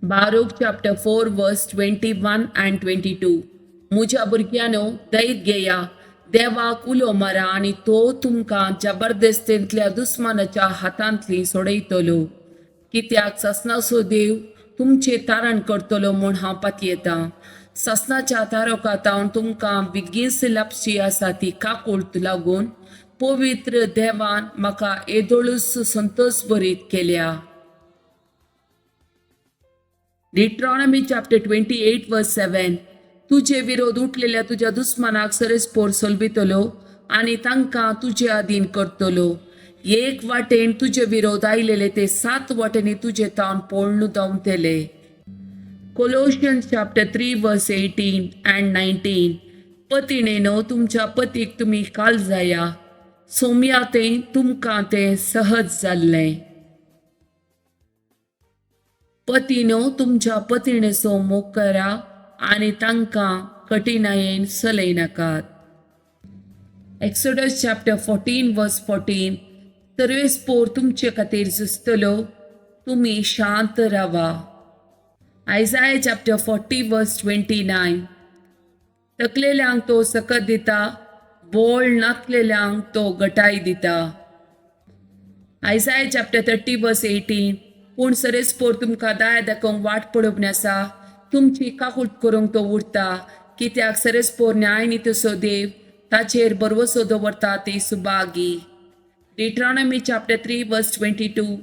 Baruch chapter 4 verse 21 and 22. मुझ्या भुरग्यानो दैत घेया, देवाक उलो मारा आनी तो तुमकां जबरदस्तींतल्या दुस्मानाच्या हातांतली सोडयतलो. कित्याक ससनाचो देव तुमचे तारण करतलो म्हूण हांव पातयेतां. ससनाच्या तारकांतावन तुमकां विगीस लापची आसा ती काकूळट लागून पवित्र देवान म्हाका येदोळूच संतोष भरीत केल्या. Deuteronomy chapter 28 verse 7. तुझे विरोध उठलेल्या तुझ्या दुस्मानाक सरस्पोर सोलबितलो आनी तांकां तुजे अधीन करतलो. एक वाटेन तुझे विरोध आयलेले ते 7 वाटेनी तुझे तावन पळून धांवतले. Colossians chapter 3 verse 18 and 19. पतिणेनो तुमच्या पतीक तुमी काल जाया, सोम्यातें तुमकां तें सहज जाल्लें. पतीनो तुमच्या पतिणेचो मोग करा आनी तांकां कठिनायेन चलय नाकात. Exodus chapter 14 verse 14. सर्वेस्पोर तुमचे खातीर झुजतलो, तुमी शांत रावा. Isaiah chapter 40 verse 29. थकलेल्यांक तो सकत दिता, बोळ नाचलेल्यांक तो गटाय दिता. Isaiah chapter 30 verse 18. पूण सरेस्पोर तुमकां दाय दाखोवंक वाट पळोवप आसा, तुमची काकूट करूंक तो उरता. कित्याक सरेस्पोर न्यायनितीचो देव ताचेर भरवसो दवरता ती सुभागी. Deuteronomy chapter 3 verse 22.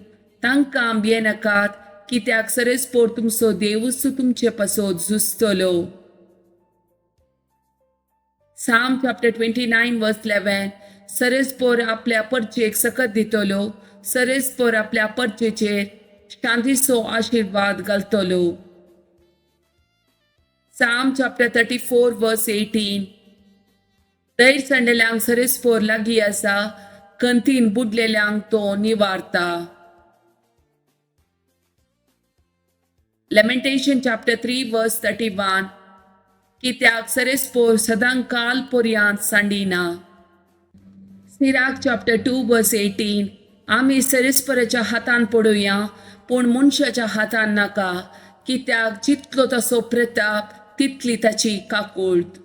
तांकां भियेनाकात, कित्याक सरेस्पोर तुमचो देवूच तुमचे पासत झुजतलो. Psalm chapter 29 verse 11. सरेस्पोर आपल्या परचेक सकत दितलो, सरेस्पोर आपल्या परचेचेर शांतीचो आशीर्वाद घालतलो. Psalm chapter 34 verse 18. दैर संडेल्यांक सरेस्पोर लागीं आसा, कंतीन बुडलेल्यांक तो निवारता. Lamentation chapter 3 verse 31. कित्याक सरेस्पोर सदांकाल पर्यंत सांडिना. Sirach chapter 2 verse 18. आमी सरेस्पराच्या हातान पडुया, पूण मनशाच्या हातान नाका, कित्याक जितलो ताचो प्रताप तितली ताची काकूळट.